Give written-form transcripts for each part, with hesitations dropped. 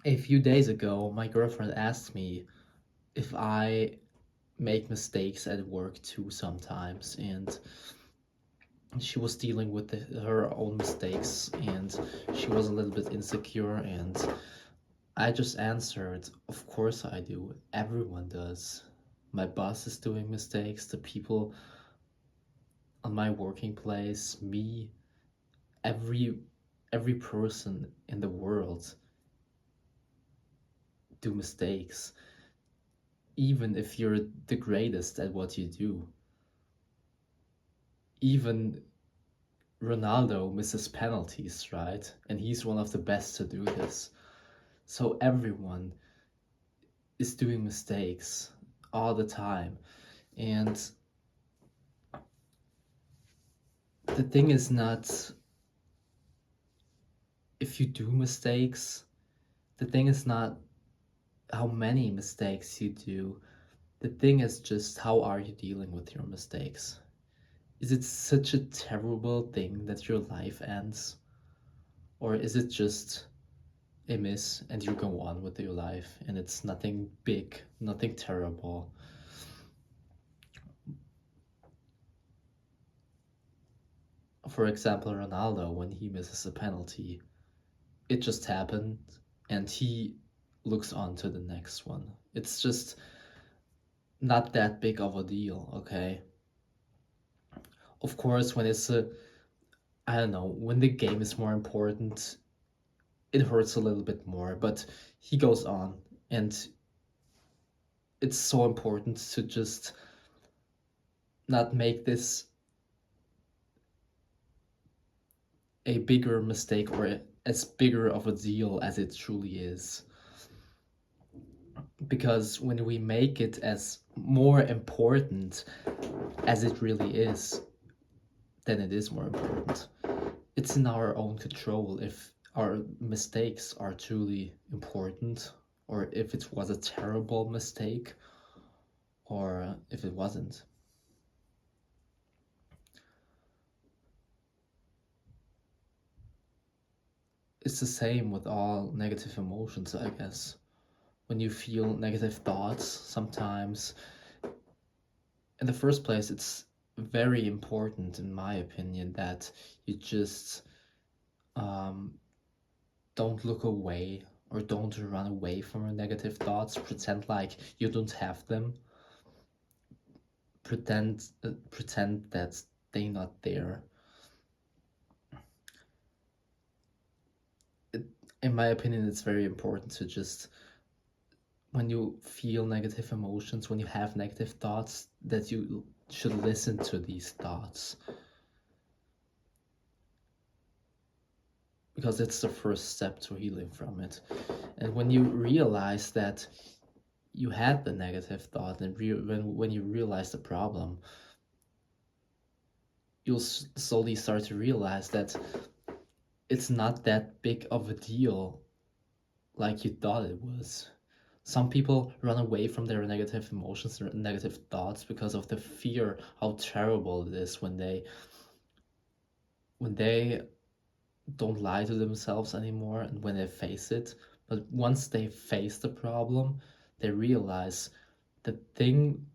A few days ago, my girlfriend asked me if I make mistakes at work too sometimes, and she was dealing with her own mistakes, and she was a little bit insecure, and I just answered, of course I do. Everyone does. My boss is doing mistakes, the people on my working place, me, every every person in the world do mistakes, even if you're the greatest at what you do. Even Ronaldo misses penalties, right? And he's one of the best to do this. So everyone is doing mistakes all the time. And the thing is not if you do mistakes, the thing is not how many mistakes you do. The thing is just how are you dealing with your mistakes? Is it such a terrible thing that your life ends? Or is it just a miss and you go on with your life and it's nothing big, nothing terrible? For example, Ronaldo, when he misses a penalty, it just happened and he looks on to the next one. It's just not that big of a deal, okay? Of course, when it's a, I don't know, when the game is more important, it hurts a little bit more, but he goes on, and it's so important to just not make this a bigger mistake or as bigger of a deal as it truly is. Because when we make it as more important as it really is, then it is more important. It's in our own control if our mistakes are truly important, or if it was a terrible mistake, or if it wasn't. It's the same with all negative emotions, I guess. When you feel negative thoughts, sometimes, in the first place, it's very important, in my opinion, that you just um, don't look away or don't run away from your negative thoughts. Pretend like you don't have them. Pretend that they're not there. It, in my opinion, it's very important to just when you feel negative emotions, when you have negative thoughts, that you should listen to these thoughts because it's the first step to healing from it. And when you realize that you had the negative thought and when you realize the problem, you'll slowly start to realize that it's not that big of a deal like you thought it was. Some people run away from their negative emotions, their negative thoughts because of the fear how terrible it is when they don't lie to themselves anymore and when they face it. But once they face the problem, they realize the thing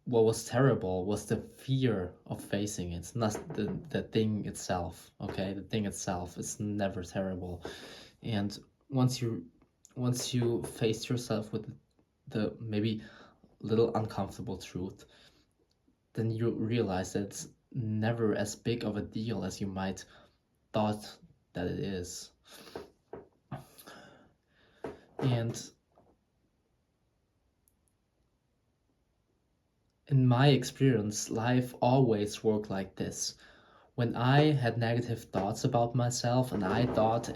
what was terrible was the fear of facing it, not the thing itself. Okay, the thing itself is never terrible. And once you once you face yourself with the maybe little uncomfortable truth, then you realize that it's never as big of a deal as you might thought that it is. And in my experience, life always worked like this. When I had negative thoughts about myself and I thought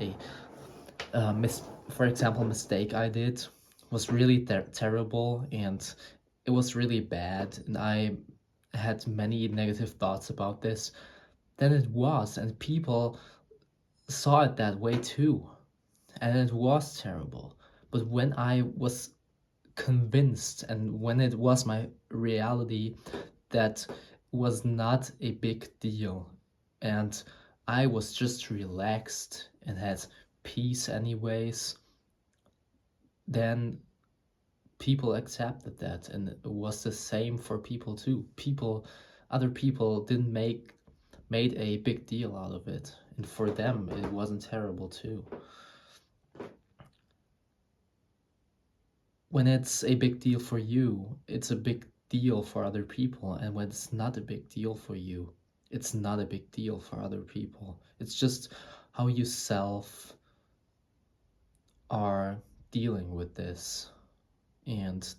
for example, mistake I did was really terrible and it was really bad, and I had many negative thoughts about this, then it was, and people saw it that way too, and it was terrible. But when I was convinced and when it was my reality that was not a big deal and I was just relaxed and had peace anyways, then people accepted that, and it was the same for people too. Other people didn't made a big deal out of it, and for them it wasn't terrible too. When it's a big deal for you, it's a big deal for other people, and when it's not a big deal for you, it's not a big deal for other people. It's just how you self are dealing with this, and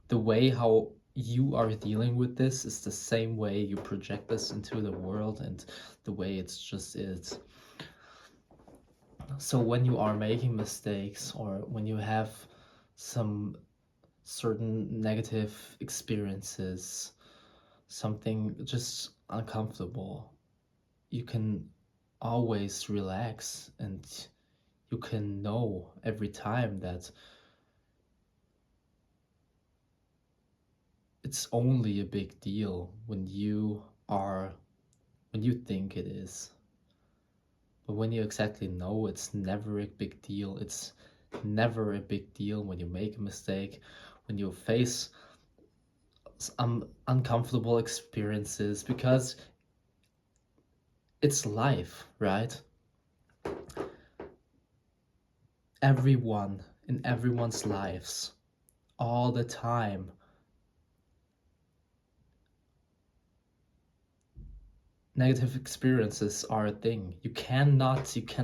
the way how you are dealing with this is the same way you project this into the world, and the way it's just is. So when you are making mistakes, or when you have some certain negative experiences, something just uncomfortable, you can always relax, and you can know every time that it's only a big deal when you think it is. But when you exactly know it's never a big deal, it's never a big deal when you make a mistake, when you face some uncomfortable experiences, because it's life, right? Everyone in everyone's lives, all the time, negative experiences are a thing. You can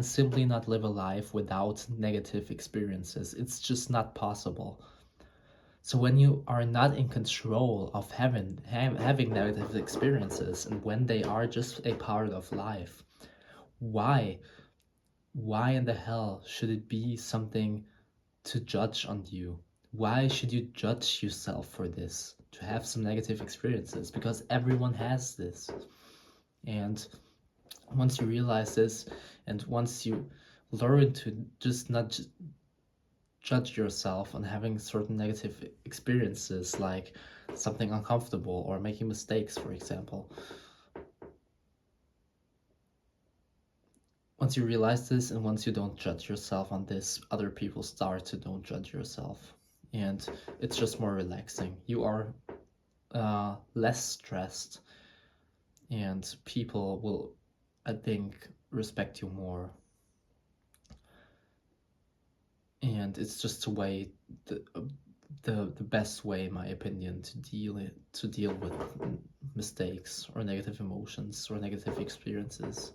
simply not live a life without negative experiences. It's just not possible. So when you are not in control of having negative experiences, and when they are just a part of life, why in the hell should it be something to judge on you? Why should you judge yourself for this, to have some negative experiences? Because everyone has this. And once you realize this, and once you learn to just not judge yourself on having certain negative experiences, like something uncomfortable or making mistakes, for example, once you realize this, and once you don't judge yourself on this, other people start to don't judge yourself, and it's just more relaxing. You are less stressed, and people will, I think, respect you more. And it's just a way, the best way, in my opinion, to deal with mistakes or negative emotions or negative experiences.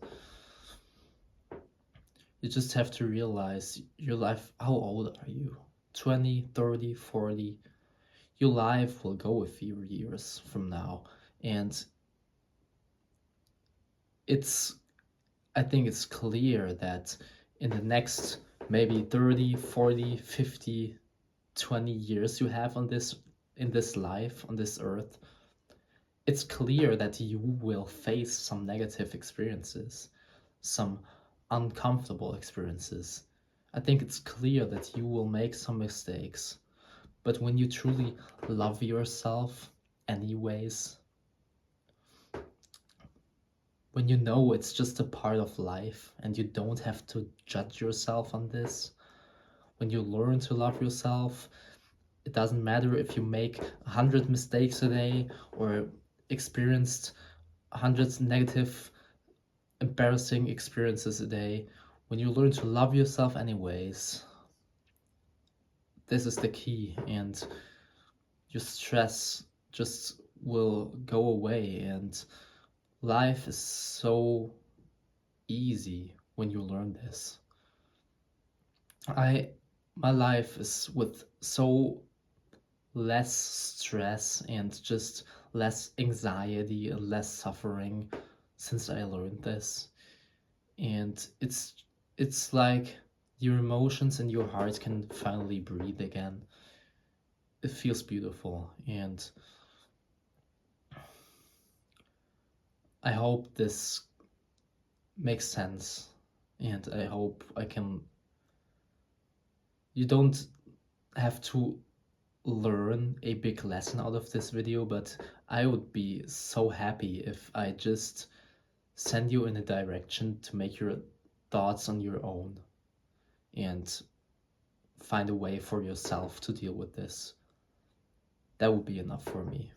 You just have to realize your life. How old are you? 20, 30, 40? Your life will go a few years from now, and I think it's clear that in the next maybe 30, 40, 50, 20 years you have in this life, on this earth, it's clear that you will face some negative experiences, some uncomfortable experiences. I think it's clear that you will make some mistakes, but when you truly love yourself anyways, when you know it's just a part of life and you don't have to judge yourself on this, when you learn to love yourself, it doesn't matter if you make 100 mistakes a day or experienced hundreds negative, embarrassing experiences a day. When you learn to love yourself anyways, this is the key, and your stress just will go away, and life is so easy when you learn this. My life is with so less stress and just less anxiety and less suffering since I learned this. And it's like your emotions and your heart can finally breathe again. It feels beautiful, and I hope this makes sense, and I hope you don't have to learn a big lesson out of this video, but I would be so happy if I just send you in a direction to make your thoughts on your own. And find a way for yourself to deal with this. That would be enough for me.